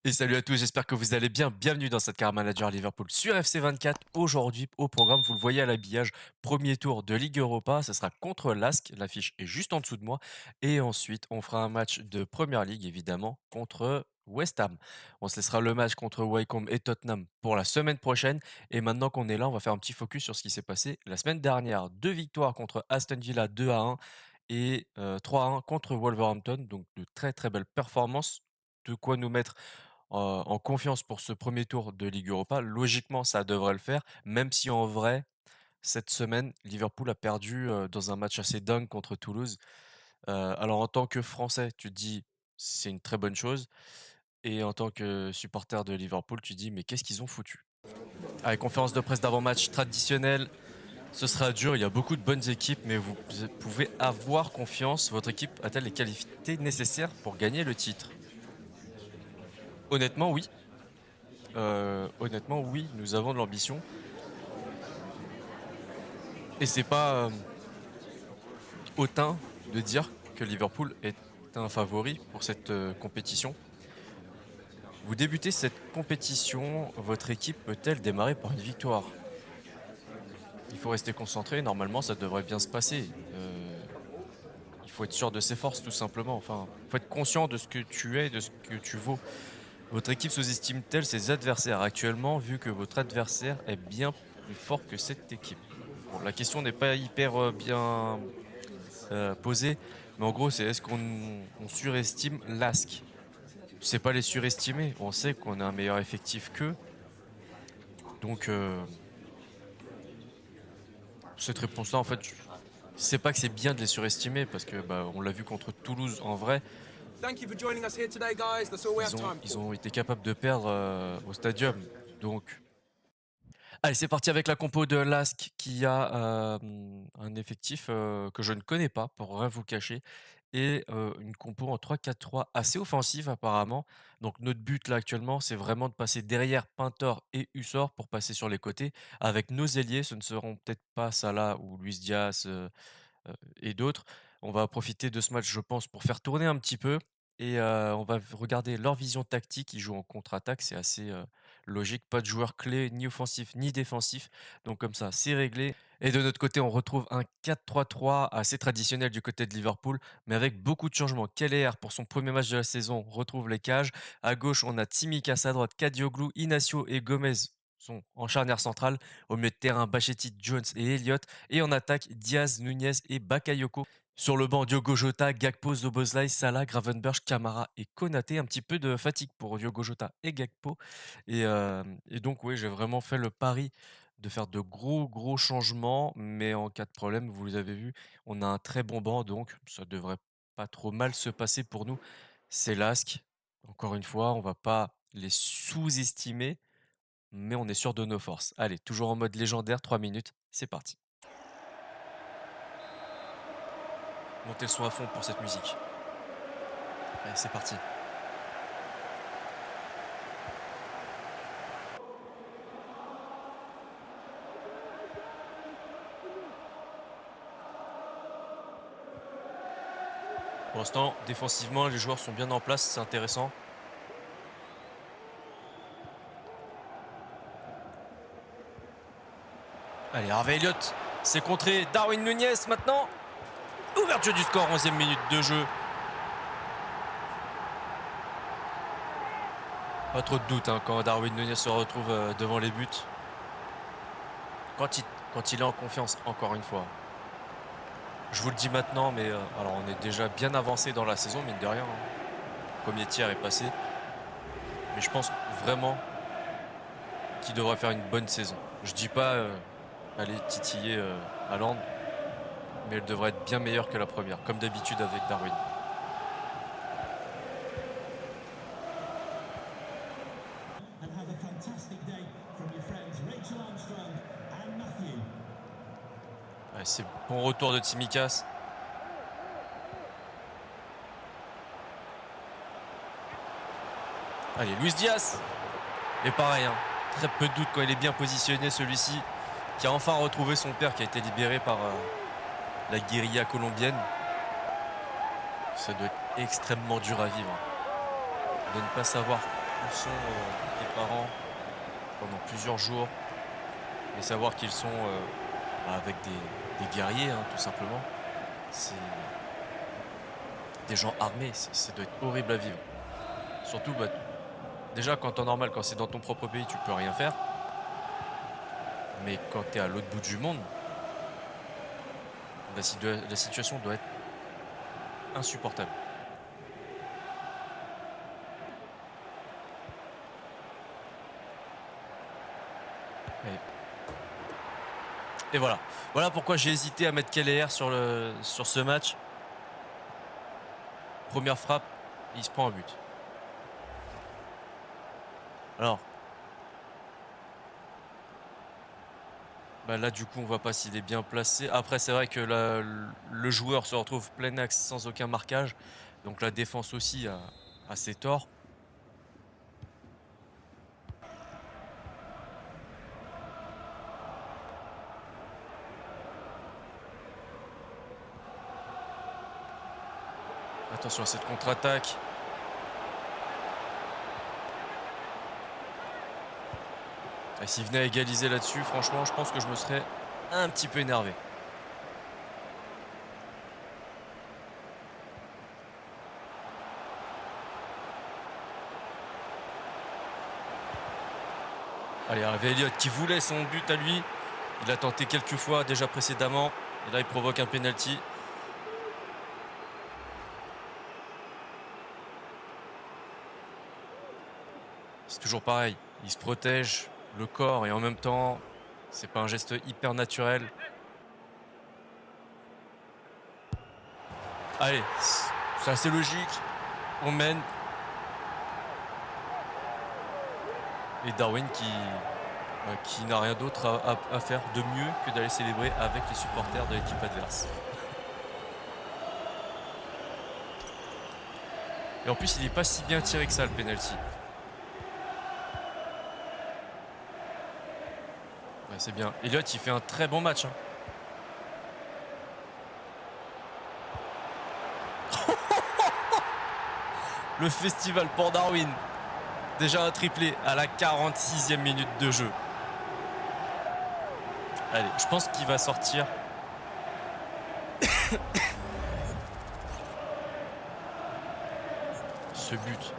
Et salut à tous, j'espère que vous allez bien. Bienvenue dans cette Car Manager Liverpool sur FC24. Aujourd'hui, au programme, vous le voyez à l'habillage, premier tour de Ligue Europa, ce sera contre l'ASC, l'affiche est juste en dessous de moi. Et ensuite, on fera un match de Première Ligue, évidemment, contre West Ham. On se laissera le match contre Wycombe et Tottenham pour la semaine prochaine. Et maintenant qu'on est là, on va faire un petit focus sur ce qui s'est passé la semaine dernière. Deux victoires contre Aston Villa 2-1 et 3-1 contre Wolverhampton. Donc de très très belles performances. De quoi nous mettre en confiance pour ce premier tour de Ligue Europa. Logiquement, ça devrait le faire, même si en vrai, cette semaine, Liverpool a perdu dans un match assez dingue contre Toulouse. Alors en tant que Français, tu te dis c'est une très bonne chose, et en tant que supporter de Liverpool, tu te dis mais qu'est-ce qu'ils ont foutu? Allez, conférence de presse d'avant-match traditionnelle, ce sera dur, il y a beaucoup de bonnes équipes, mais vous pouvez avoir confiance. Votre équipe a-t-elle les qualités nécessaires pour gagner le titre? Honnêtement, oui. Honnêtement, oui, nous avons de l'ambition. Et c'est pas hautain de dire que Liverpool est un favori pour cette compétition. Vous débutez cette compétition, votre équipe peut-elle démarrer par une victoire? Il faut rester concentré, normalement ça devrait bien se passer. Il faut être sûr de ses forces tout simplement. Enfin, il faut être conscient de ce que tu es, de ce que tu vaux. Votre équipe sous-estime-t-elle ses adversaires actuellement, vu que votre adversaire est bien plus fort que cette équipe? Bon, la question n'est pas hyper bien posée, mais en gros, c'est est-ce qu'on surestime l'ASC? C'est pas les surestimer, on sait qu'on a un meilleur effectif qu'eux, donc cette réponse-là, en fait, c'est pas que c'est bien de les surestimer parce que bah, on l'a vu contre Toulouse en vrai, Thank you for joining us here today, guys. That's all we have time ils for. ont été capables de perdre au stadium. Donc, allez, c'est parti avec la compo de l'ASC qui a un effectif que je ne connais pas, pour rien vous cacher, et une compo en 3-4-3 assez offensive apparemment. Donc notre but là actuellement, c'est vraiment de passer derrière Pintor et Hussor pour passer sur les côtés. Avec nos ailiers, ce ne seront peut-être pas Salah ou Luis Diaz et d'autres. On va profiter de ce match, je pense, pour faire tourner un petit peu, et on va regarder leur vision tactique. Ils jouent en contre-attaque, c'est assez logique. Pas de joueurs clés, ni offensif ni défensif. Donc comme ça, c'est réglé. Et de notre côté, on retrouve un 4-3-3 assez traditionnel du côté de Liverpool, mais avec beaucoup de changements. Keller, pour son premier match de la saison, retrouve les cages. À gauche, on a Tsimikas, à droite, Kadioglu, Inacio et Gomez sont en charnière centrale. Au milieu de terrain, Bachetti, Jones et Elliott. Et en attaque, Diaz, Nunez et Bakayoko. Sur le banc, Diogo Jota, Gakpo, Zoboslai, Salah, Gravenberch, Kamara et Konaté. Un petit peu de fatigue pour Diogo Jota et Gakpo. Et donc, oui, j'ai vraiment fait le pari de faire de gros changements. Mais en cas de problème, vous avez vu, on a un très bon banc, donc ça devrait pas trop mal se passer pour nous. C'est l'ASC. Encore une fois, on va pas les sous-estimer, mais on est sûr de nos forces. Allez, toujours en mode légendaire, 3 minutes, c'est parti. Montez le son à fond pour cette musique. Allez, c'est parti. Pour l'instant, défensivement, les joueurs sont bien en place, c'est intéressant. Allez, Harvey Elliott, c'est contré. Darwin Nunez maintenant. Ouverture du score, 11e minute de jeu. Pas trop de doute hein, quand Darwin Nunez se retrouve devant les buts. Quand il est en confiance, encore une fois. Je vous le dis maintenant, mais alors on est déjà bien avancé dans la saison, mine de rien, hein. Premier tiers est passé. Mais je pense vraiment qu'il devrait faire une bonne saison. Je dis pas aller titiller Haaland, mais elle devrait être bien meilleure que la première, comme d'habitude avec Darwin. And have a fantastic day from your friends Rachel Armstrong and Matthew. Ouais, c'est bon retour de Tsimikas. Allez, Luis Diaz. Et pareil, hein, très peu de doute quand il est bien positionné, celui-ci, qui a enfin retrouvé son père qui a été libéré par la guérilla colombienne. Ça doit être extrêmement dur à vivre, de ne pas savoir où sont tes parents pendant plusieurs jours et savoir qu'ils sont avec des guerriers, hein, tout simplement. C'est des gens armés, ça doit être horrible à vivre. Surtout, bah, déjà, quand en normal, quand c'est dans ton propre pays, tu peux rien faire. Mais quand tu es à l'autre bout du monde, la situation doit être insupportable. Et voilà. Voilà pourquoi j'ai hésité à mettre Keller sur ce match. Première frappe, il se prend un but. Alors, bah là du coup on voit pas s'il est bien placé. Après c'est vrai que le joueur se retrouve plein axe sans aucun marquage. Donc la défense aussi a ses torts. Attention à cette contre-attaque. Et s'il venait à égaliser là-dessus, franchement, je pense que je me serais un petit peu énervé. Allez, Harvey Elliott qui voulait son but à lui. Il a tenté quelques fois déjà précédemment. Et là, il provoque un penalty. C'est toujours pareil. Il se protège le corps et en même temps, c'est pas un geste hyper naturel. Allez, c'est assez logique. On mène. Et Darwin qui n'a rien d'autre à faire de mieux que d'aller célébrer avec les supporters de l'équipe adverse. Et en plus, il n'est pas si bien tiré que ça, le penalty. Ouais, c'est bien. Elliott, il fait un très bon match. Hein. Le festival pour Darwin. Déjà un triplé à la 46e minute de jeu. Allez, je pense qu'il va sortir. Ce but.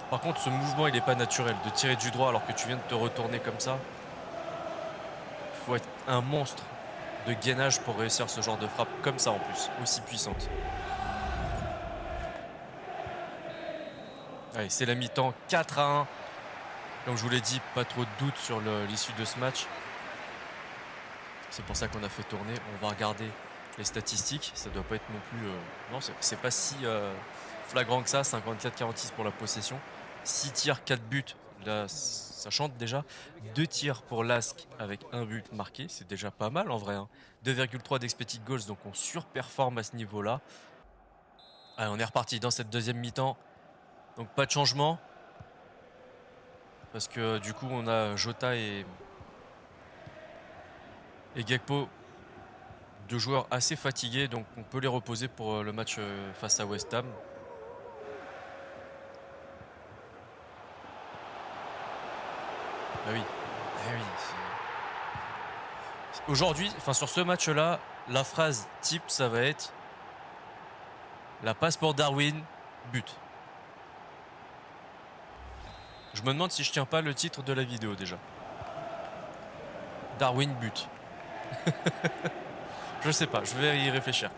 Par contre, ce mouvement, il n'est pas naturel. De tirer du droit alors que tu viens de te retourner comme ça. Il faut être un monstre de gainage pour réussir ce genre de frappe comme ça en plus, aussi puissante. Allez, c'est la mi-temps, 4-1. Comme je vous l'ai dit, pas trop de doute sur l'issue de ce match. C'est pour ça qu'on a fait tourner. On va regarder les statistiques. Ça doit pas être non plus... non, c'est pas si flagrant que ça. 54-46 pour la possession. 6 tirs, 4 buts. Là, ça chante déjà. 2 tirs pour Lask avec un but marqué. C'est déjà pas mal en vrai. Hein. 2,3 d'expected goals. Donc on surperforme à ce niveau-là. Allez, on est reparti dans cette deuxième mi-temps. Donc pas de changement. Parce que du coup, on a Jota et Gakpo, deux joueurs assez fatigués, donc on peut les reposer pour le match face à West Ham. Ah oui, ah oui. Aujourd'hui, enfin sur ce match-là, la phrase type, ça va être la passe pour Darwin, but. Je me demande si je tiens pas le titre de la vidéo déjà. Darwin, but. Je sais pas, je vais y réfléchir.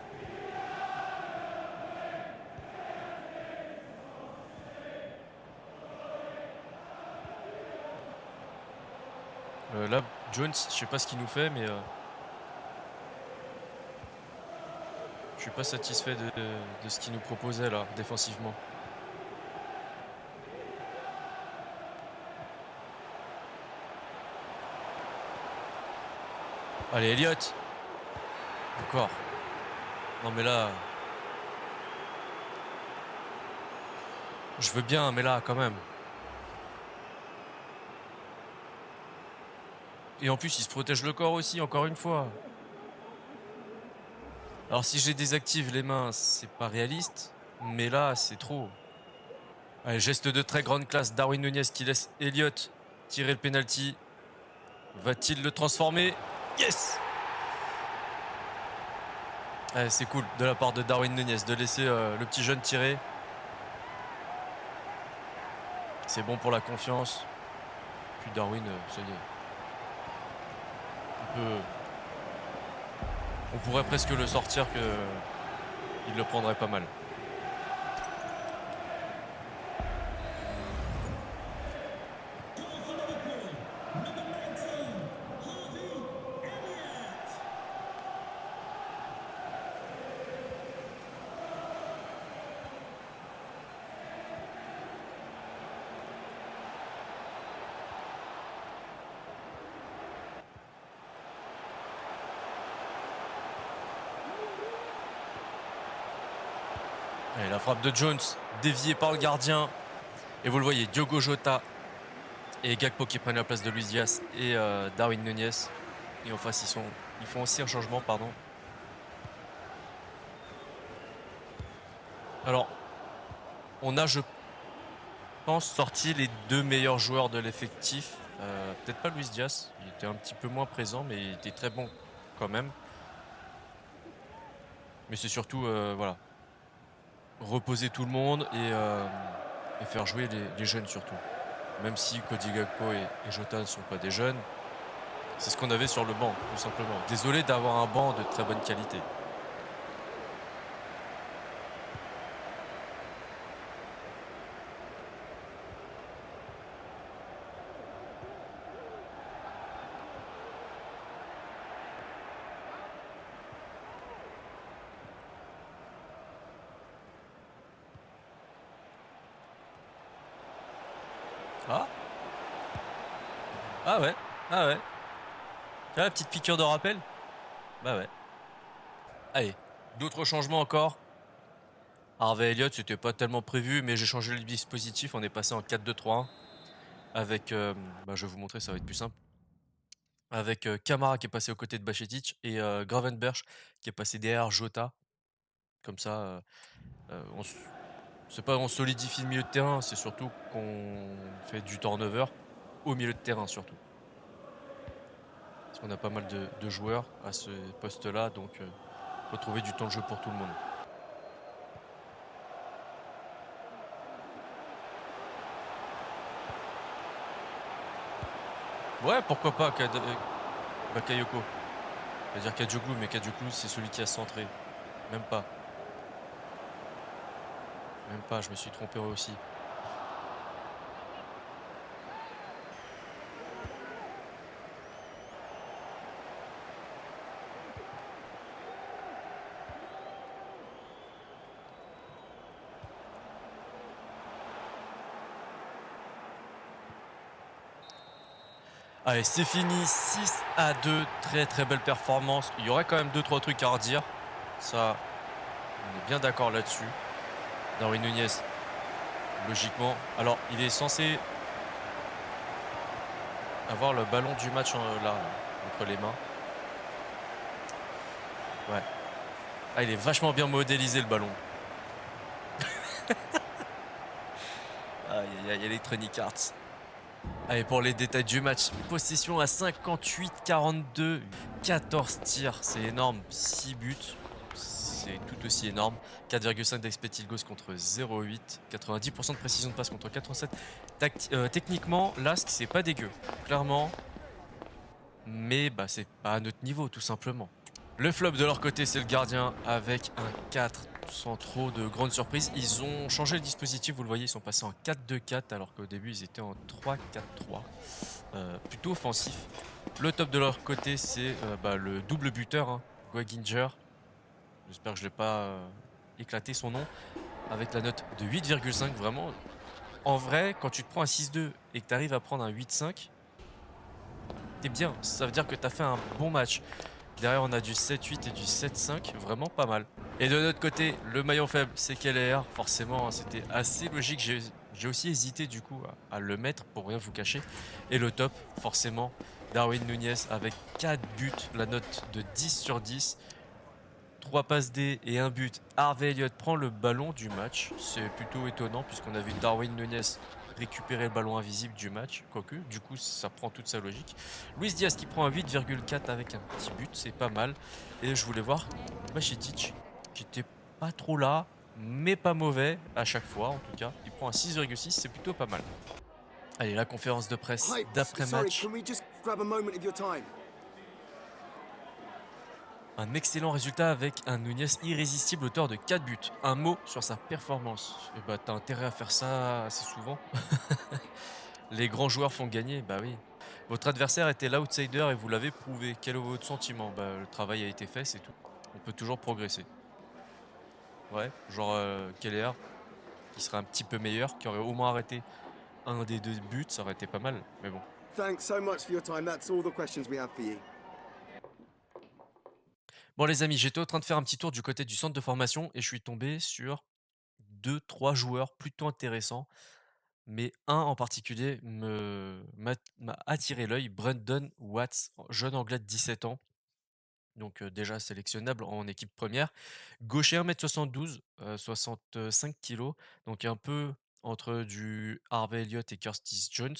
Là, Jones, je sais pas ce qu'il nous fait, mais je suis pas satisfait de ce qu'il nous proposait là, défensivement. Allez, Elliott. Encore. Non mais là... Je veux bien, mais là, quand même. Et en plus, il se protège le corps aussi, encore une fois. Alors si je désactive les mains, c'est pas réaliste. Mais là, c'est trop. Allez, geste de très grande classe. Darwin Nunez qui laisse Elliott tirer le penalty. Va-t-il le transformer? Yes! C'est cool de la part de Darwin Nunez de laisser le petit jeune tirer. C'est bon pour la confiance. Puis Darwin, ça y est. On pourrait presque le sortir qu'il le prendrait pas mal. Et la frappe de Jones, déviée par le gardien. Et vous le voyez, Diogo Jota et Gakpo qui prennent la place de Luis Diaz et Darwin Nunez. Et en face, ils font aussi un changement, pardon. Alors, on a, je pense, sorti les 2 meilleurs joueurs de l'effectif. Peut-être pas Luis Diaz, il était un petit peu moins présent, mais il était très bon quand même. Mais c'est surtout, voilà, reposer tout le monde et faire jouer les jeunes surtout. Même si Cody Gakpo et Jota ne sont pas des jeunes, c'est ce qu'on avait sur le banc, tout simplement. Désolé d'avoir un banc de très bonne qualité. Ah. Ah ouais, ah ouais. Ah, la petite piqûre de rappel. Bah ouais. Allez, d'autres changements encore. Harvey Elliott, c'était pas tellement prévu, mais j'ai changé le dispositif. On est passé en 4-2-3-1 avec, je vais vous montrer, ça va être plus simple. Avec Camara qui est passé aux côtés de Bajcetic et Gravenberch qui est passé derrière Jota. Comme ça, c'est pas on solidifie le milieu de terrain, c'est surtout qu'on fait du turnover au milieu de terrain surtout. Parce qu'on a pas mal de joueurs à ce poste-là, donc faut trouver du temps de jeu pour tout le monde. Ouais, pourquoi pas Bakayoko. Je vais dire Kadioglu, mais Kadioglu c'est celui qui a centré. Même pas. Même pas, je me suis trompé aussi. Allez, c'est fini, 6-2, très très belle performance. Il y aurait quand même 2-3 trucs à redire. Ça, on est bien d'accord là-dessus. Darwin Nunez, logiquement. Alors, il est censé avoir le ballon du match là, entre les mains. Ouais. Ah, il est vachement bien modélisé le ballon. Aïe aïe aïe, Electronic Arts. Allez, pour les détails du match, possession à 58-42, 14 tirs, c'est énorme, 6 buts, c'est tout aussi énorme, 4,5 d'expected goals contre 0,8, 90% de précision de passe contre 87. Techniquement, Lask, c'est pas dégueu, clairement, mais c'est pas à notre niveau, tout simplement. Le flop de leur côté, c'est le gardien avec un 4 sans trop de grandes surprises. Ils ont changé le dispositif, vous le voyez, ils sont passés en 4-2-4 alors qu'au début ils étaient en 3-4-3. Plutôt offensif. Le top de leur côté, c'est le double buteur, hein, Ginger. J'espère que je ne l'ai pas éclaté son nom. Avec la note de 8,5, vraiment. En vrai, quand tu te prends un 6-2 et que tu arrives à prendre un 8-5, t'es bien. Ça veut dire que tu as fait un bon match. Derrière, on a du 7-8 et du 7-5, vraiment pas mal. Et de notre côté, le maillon faible, c'est KLR. Forcément, hein, c'était assez logique. J'ai aussi hésité du coup à le mettre pour rien vous cacher. Et le top, forcément, Darwin Nunez avec 4 buts, la note de 10 sur 10. 3 passes D et un but. Harvey Elliott prend le ballon du match. C'est plutôt étonnant puisqu'on a vu Darwin Nunez récupérer le ballon invisible du match. Quoique, du coup, ça prend toute sa logique. Luis Diaz qui prend un 8,4 avec un petit but, c'est pas mal. Et je voulais voir Machitic qui était pas trop là, mais pas mauvais à chaque fois en tout cas. Il prend un 6,6, c'est plutôt pas mal. Allez, la conférence de presse Sorry, d'après-match. can we just grab a moment of your time? Un excellent résultat avec un Nunez irrésistible, auteur de 4 buts. Un mot sur sa performance. Et bah t'as intérêt à faire ça assez souvent. Les grands joueurs font gagner, bah oui. Votre adversaire était l'outsider et vous l'avez prouvé. Quel est votre sentiment? Bah le travail a été fait, c'est tout. On peut toujours progresser. Ouais, genre Keller, qui serait un petit peu meilleur, qui aurait au moins arrêté un des 2 buts, ça aurait été pas mal, mais bon. Thanks so much for your time. That's all the questions we have for you. Bon les amis, j'étais en train de faire un petit tour du côté du centre de formation et je suis tombé sur 2, 3 joueurs plutôt intéressants. Mais un en particulier m'a attiré l'œil, Brandon Watts, jeune anglais de 17 ans, donc déjà sélectionnable en équipe première. Gaucher 1,72 m, 65 kilos, donc un peu entre du Harvey Elliott et Curtis Jones.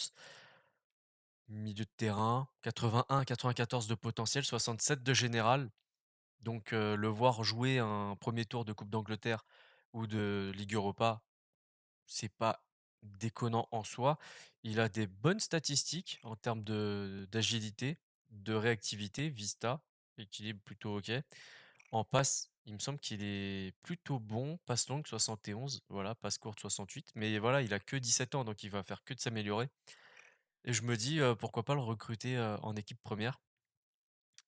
Milieu de terrain, 81-94 de potentiel, 67 de général. Donc le voir jouer un premier tour de Coupe d'Angleterre ou de Ligue Europa, c'est pas déconnant en soi. Il a des bonnes statistiques en termes d'agilité, de réactivité, vista, équilibre plutôt OK. En passe, il me semble qu'il est plutôt bon. Passe longue 71, voilà, passe courte 68. Mais voilà, il a que 17 ans, donc il va faire que de s'améliorer. Et je me dis, pourquoi pas le recruter en équipe première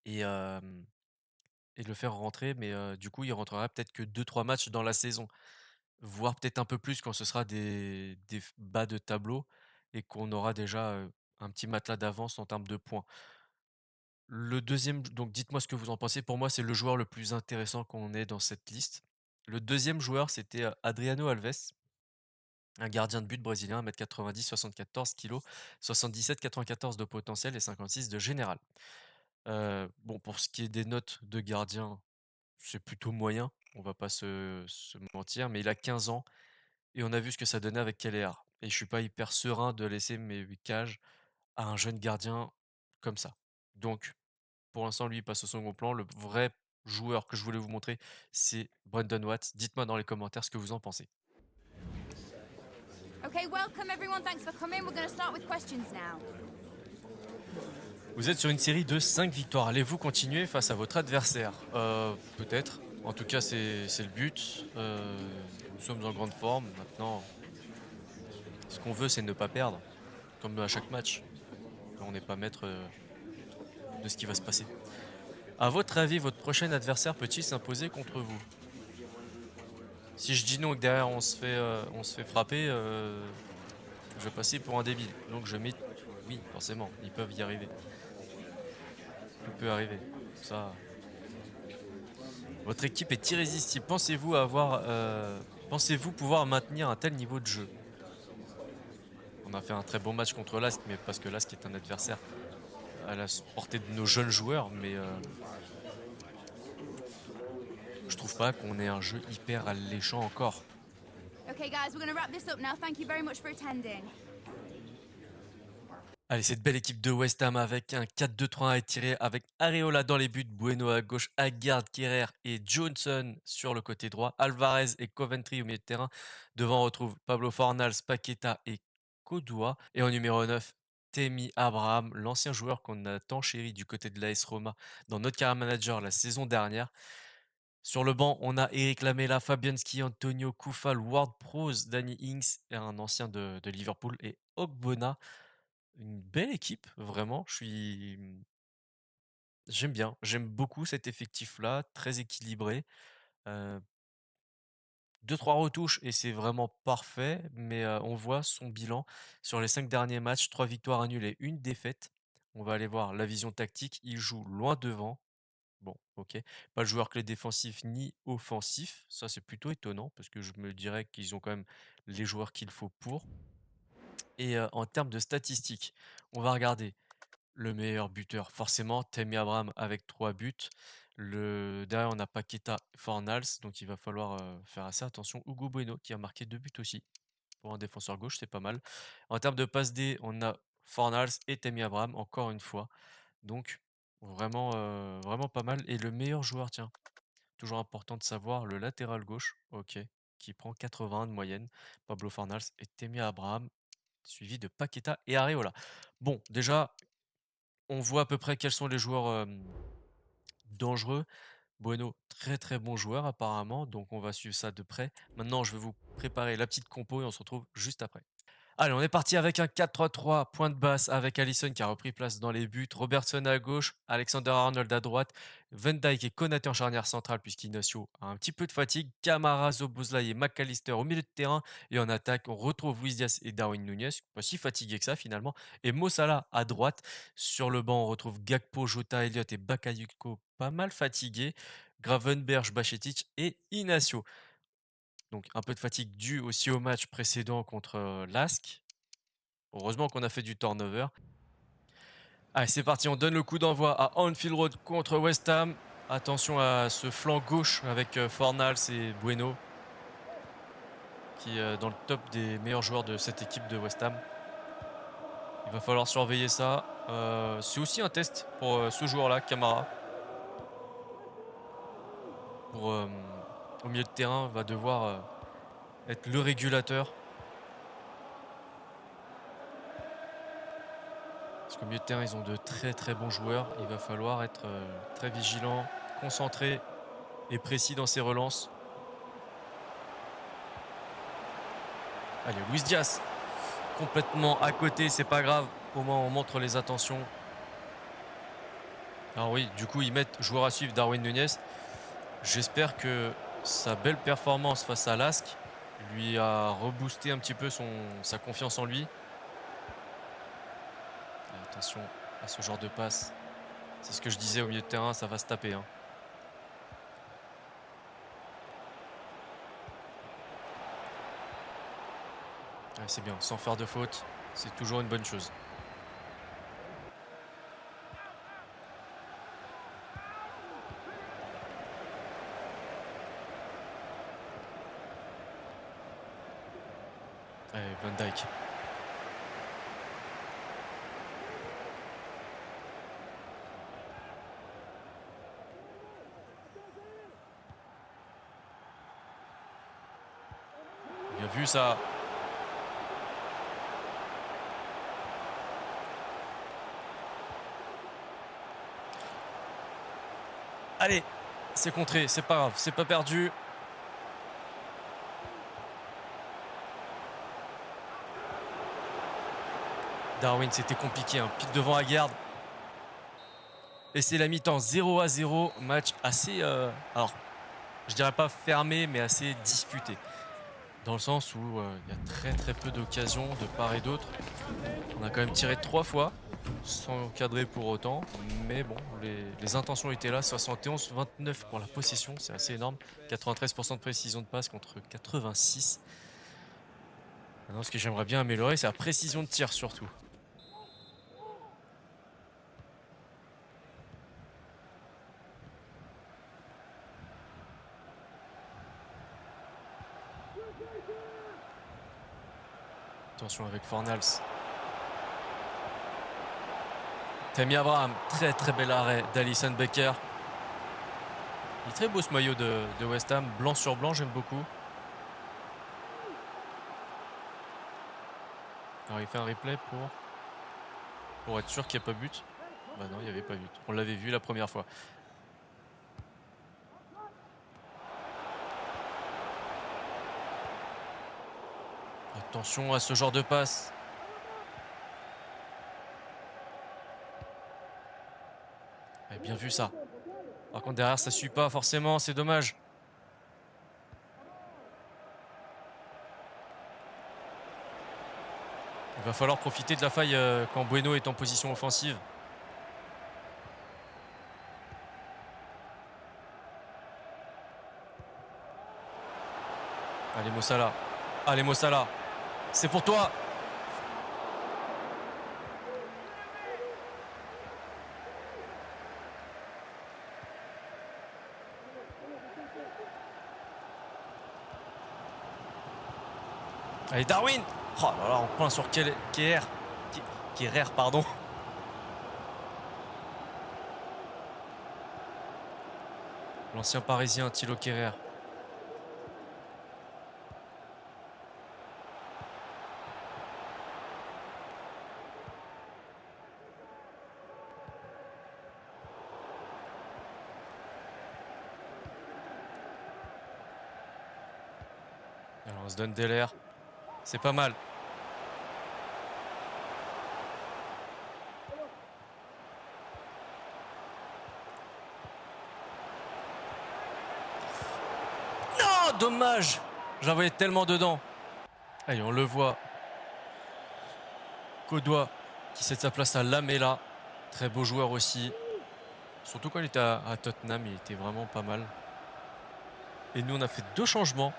et, et le faire rentrer. Mais du coup, il rentrera peut-être que 2, 3 matchs dans la saison. Voire peut-être un peu plus quand ce sera des bas de tableau et qu'on aura déjà, un petit matelas d'avance en termes de points. Le deuxième, donc dites-moi ce que vous en pensez. Pour moi, c'est le joueur le plus intéressant qu'on ait dans cette liste. Le deuxième joueur, c'était, Adriano Alves, un gardien de but brésilien, 1,90 m, 74 kg, 77-94 de potentiel et 56 de général. Bon, pour ce qui est des notes de gardien, c'est plutôt moyen, on va pas se mentir, mais il a 15 ans. Et on a vu ce que ça donnait avec Keller. Et je suis pas hyper serein de laisser mes cages à un jeune gardien comme ça. Donc, pour l'instant, lui, il passe au second plan. Le vrai joueur que je voulais vous montrer, c'est Brandon Watts. Dites-moi dans les commentaires ce que vous en pensez. Okay, welcome everyone. Thanks for coming. We're going to start with questions now. Vous êtes sur une série de 5 victoires. Allez-vous continuer face à votre adversaire? Peut-être. En tout cas, c'est le but. Nous sommes en grande forme. Maintenant, ce qu'on veut, c'est ne pas perdre, comme à chaque match. On n'est pas maître de ce qui va se passer. À votre avis, votre prochain adversaire peut-il s'imposer contre vous? Si je dis non et que derrière on se fait frapper, je vais passer pour un débile. Donc je mets oui, forcément, ils peuvent y arriver. Tout peut arriver. Ça. Votre équipe est irrésistible. Pensez-vous pouvoir maintenir un tel niveau de jeu? On a fait un très bon match contre l'Ast, mais parce que l'Ast est un adversaire à la portée de nos jeunes joueurs, mais je trouve pas qu'on ait un jeu hyper alléchant encore. Okay, guys, we're going to wrap this up now. Thank you very much for attending. Allez, cette belle équipe de West Ham avec un 4-2-3-1 étiré avec Areola dans les buts, Bueno à gauche, Haggard, Kerrer et Johnson sur le côté droit, Alvarez et Coventry au milieu de terrain. Devant, on retrouve Pablo Fornals, Paqueta et Kodua. Et en numéro 9, Temi Abraham, l'ancien joueur qu'on a tant chéri du côté de l'AS Roma dans notre carrière manager la saison dernière. Sur le banc, on a Eric Lamela, Fabianski, Antonio Koufal, Ward Prowse, Danny Ings et un ancien de Liverpool et Ogbonna. Une belle équipe, vraiment. J'aime bien. J'aime beaucoup cet effectif-là, très équilibré. 2-3 retouches et c'est vraiment parfait, mais on voit son bilan sur les 5 derniers matchs, 3 victoires, un nul et une défaite. On va aller voir la vision tactique. Il joue loin devant. Bon, OK. Pas le joueur clé défensif ni offensif. Ça, c'est plutôt étonnant parce que je me dirais qu'ils ont quand même les joueurs qu'il faut pour. Et en termes de statistiques, on va regarder le meilleur buteur, forcément, Tammy Abraham avec 3 buts. Derrière, on a Paqueta, Fornals, donc il va falloir faire assez attention. Hugo Bueno qui a marqué 2 buts aussi. Pour un défenseur gauche, c'est pas mal. En termes de passe D, on a Fornals et Tammy Abraham, encore une fois. Donc, vraiment pas mal. Et le meilleur joueur, tiens, toujours important de savoir, le latéral gauche, ok, qui prend 81 de moyenne. Pablo Fornals et Tammy Abraham, suivi de Paqueta et Areola. Bon, déjà, on voit à peu près quels sont les joueurs dangereux. Bueno, très très bon joueur apparemment, donc on va suivre ça de près. Maintenant, je vais vous préparer la petite compo et on se retrouve juste après. Allez, on est parti avec un 4-3-3, point de basse avec Alisson qui a repris place dans les buts, Robertson à gauche, Alexander-Arnold à droite, Van Dijk et Konaté en charnière centrale puisqu'Inacio a un petit peu de fatigue, Camara, Szoboszlai et McAllister au milieu de terrain, et en attaque, on retrouve Luis Diaz et Darwin Nunez, pas si fatigués que ça finalement, et Mo Salah à droite. Sur le banc, on retrouve Gakpo, Jota, Elliott et Bakayoko pas mal fatigués, Gravenberch, Bajcetic et Inacio. Donc un peu de fatigue due aussi au match précédent contre Lask. Heureusement qu'on a fait du turnover. Allez, c'est parti, on donne le coup d'envoi à Anfield Road contre West Ham. Attention à ce flanc gauche avec Fornals et Bueno, qui est dans le top des meilleurs joueurs de cette équipe de West Ham. Il va falloir surveiller ça. C'est aussi un test pour ce joueur-là, Camara. Au milieu de terrain, va devoir être le régulateur. Parce qu'au milieu de terrain, ils ont de très très bons joueurs. Il va falloir être très vigilant, concentré et précis dans ses relances. Allez, Luis Diaz, complètement à côté, c'est pas grave. Au moins, on montre les attentions. Alors oui, du coup, ils mettent joueur à suivre Darwin Nunez. J'espère que sa belle performance face à Lask lui a reboosté un petit peu sa confiance en lui. Et attention à ce genre de passe. C'est ce que je disais au milieu de terrain, ça va se taper. Hein. Ouais, c'est bien, sans faire de faute, c'est toujours une bonne chose. Allez, Van Dijk. Bien vu ça. Allez, c'est contré, c'est pas grave, c'est pas perdu. Darwin, c'était compliqué, hein. Pile devant à garde. Et c'est la mi-temps, 0-0, match assez, alors, je dirais pas fermé, mais assez disputé. Dans le sens où il y a très très peu d'occasions de part et d'autre. On a quand même tiré 3 fois, sans cadrer pour autant. Mais bon, les intentions étaient là. 71-29 pour la possession, c'est assez énorme. 93% de précision de passe contre 86. Maintenant, ce que j'aimerais bien améliorer, c'est la précision de tir surtout. Attention avec Fornals. Tammy Abraham, très très bel arrêt d'Alisson Becker. Il est très beau ce maillot de West Ham, blanc sur blanc, j'aime beaucoup. Alors il fait un replay pour être sûr qu'il n'y a pas but. Bah non, il n'y avait pas but. On l'avait vu la première fois. Attention à ce genre de passe. Ouais, bien vu ça. Par contre derrière ça suit pas forcément, c'est dommage. Il va falloir profiter de la faille quand Bueno est en position offensive. Allez Mo Salah. Allez Mo Salah. C'est pour toi. Allez, Darwin. Oh là là, on point sur Kehrer, pardon. L'ancien parisien Thilo Kehrer. Alors on se donne des l'air. C'est pas mal. Non, dommage. J'en voyais tellement dedans. Allez, on le voit. Courtois qui cède sa place à Lamela. Très beau joueur aussi. Surtout quand il était à Tottenham, il était vraiment pas mal. Et nous, on a fait 2 changements.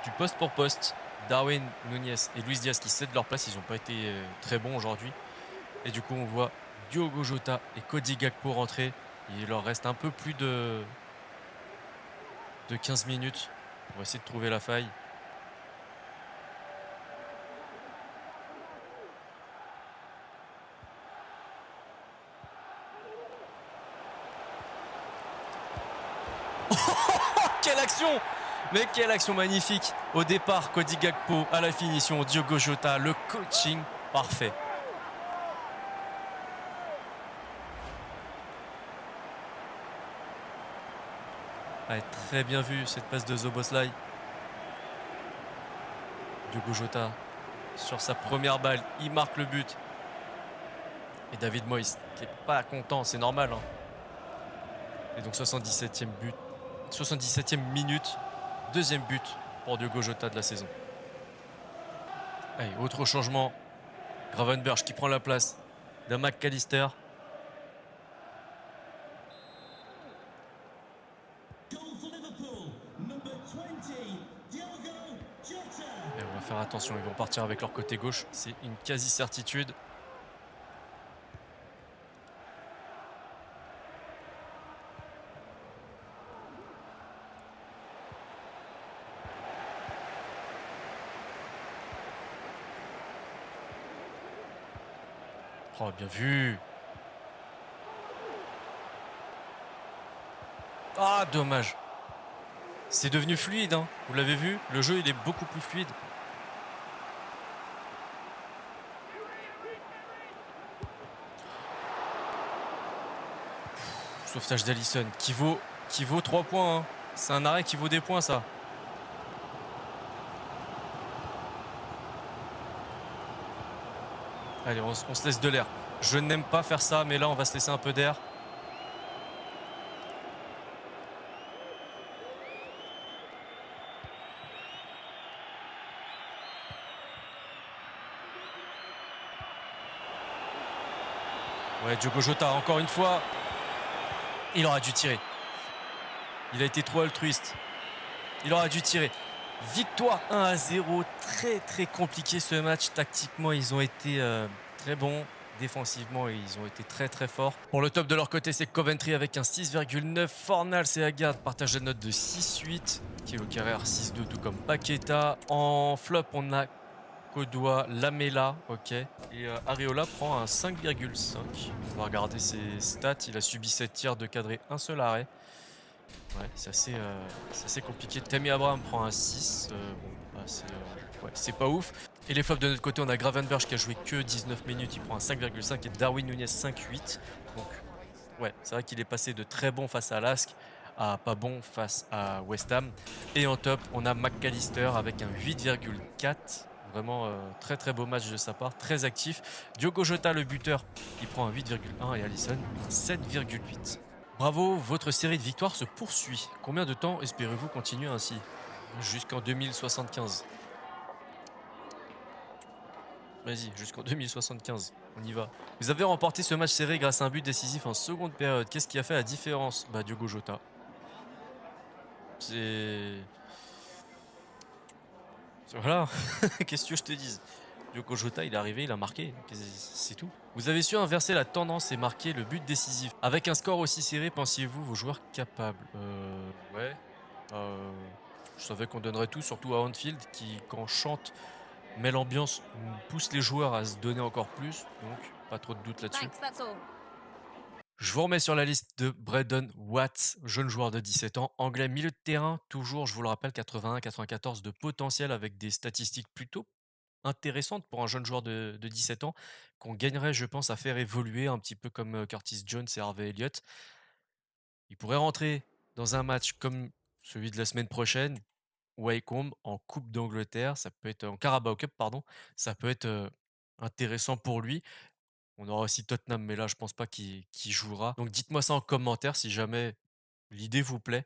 Du poste pour poste. Darwin Núñez et Luis Diaz qui cèdent leur place. Ils n'ont pas été très bons aujourd'hui. Et du coup, on voit Diogo Jota et Cody Gakpo rentrer. Il leur reste un peu plus de 15 minutes. On va essayer de trouver la faille. Quelle action! Mais quelle action magnifique! Au départ, Cody Gakpo, à la finition, Diogo Jota, le coaching parfait. Ouais, très bien vu cette passe de Szoboszlai. Diogo Jota sur sa première balle, il marque le but. Et David Moyes qui est pas content, c'est normal. Hein. Et donc 77e but, 77e minute, deuxième but pour Diogo Jota de la saison. Allez, autre changement. Gravenberch qui prend la place d'un McAllister. Et on va faire attention, ils vont partir avec leur côté gauche, c'est une quasi-certitude. Oh, bien vu. Ah, dommage. C'est devenu fluide, hein. Vous l'avez vu, le jeu il est beaucoup plus fluide. Sauvetage d'Alisson qui vaut 3 points. Hein. C'est un arrêt qui vaut des points, ça. Allez, on se laisse de l'air. Je n'aime pas faire ça, mais là, on va se laisser un peu d'air. Ouais, Diogo Jota, encore une fois. Il aura dû tirer. Il a été trop altruiste. Il aura dû tirer. Victoire 1-0. Très, très compliqué ce match. Tactiquement, ils ont été très bons. Défensivement, ils ont été très, très forts. Pour le top de leur côté, c'est Coventry avec un 6,9. Fornals et Agard partagent la note de 6,8. Thilo Kehrer 6,2, tout comme Paqueta. En flop, on a Courtois, Lamela, ok. Et Areola prend un 5,5. On va regarder ses stats. Il a subi 7 tirs de cadrer, un seul arrêt. Ouais, c'est assez compliqué. Tammy Abraham prend un 6. Bon, bah, c'est pas ouf. Et les flops de notre côté, on a Gravenberch qui a joué que 19 minutes. Il prend un 5,5 et Darwin Núñez 5,8. Donc, ouais, c'est vrai qu'il est passé de très bon face à Lask à pas bon face à West Ham. Et en top, on a McAllister avec un 8,4. Vraiment très très beau match de sa part, très actif. Diogo Jota, le buteur, il prend un 8,1 et Alisson un 7,8. Bravo, votre série de victoires se poursuit. Combien de temps espérez-vous continuer ainsi? Jusqu'en 2075. Vas-y, jusqu'en 2075, on y va. Vous avez remporté ce match serré grâce à un but décisif en seconde période. Qu'est-ce qui a fait la différence? Bah, Diogo Jota. Voilà, qu'est-ce que je te dise? Diogo Jota, il est arrivé, il a marqué, c'est tout. Vous avez su inverser la tendance et marquer le but décisif. Avec un score aussi serré, pensiez-vous vos joueurs capables? Ouais. Je savais qu'on donnerait tout, surtout à Anfield, qui, quand chante mais l'ambiance pousse les joueurs à se donner encore plus, donc pas trop de doute là-dessus. Thanks, that's all. Je vous remets sur la liste de Braden Watts, jeune joueur de 17 ans, anglais milieu de terrain, toujours, je vous le rappelle, 81-94 de potentiel avec des statistiques plutôt intéressantes pour un jeune joueur de 17 ans qu'on gagnerait, je pense, à faire évoluer un petit peu comme Curtis Jones et Harvey Elliott. Il pourrait rentrer dans un match comme celui de la semaine prochaine, Wycombe en Coupe d'Angleterre, ça peut être en Carabao Cup, pardon, ça peut être intéressant pour lui. On aura aussi Tottenham, mais là, je pense pas qu'il jouera. Donc dites-moi ça en commentaire si jamais l'idée vous plaît.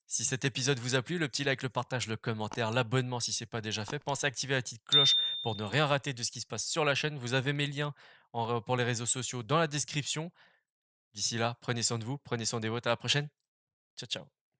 Si cet épisode vous a plu, le petit like, le partage, le commentaire, l'abonnement si c'est pas déjà fait. Pensez à activer la petite cloche pour ne rien rater de ce qui se passe sur la chaîne. Vous avez mes liens pour les réseaux sociaux dans la description. D'ici là, prenez soin de vous, prenez soin des vôtres. À la prochaine. Ciao, ciao.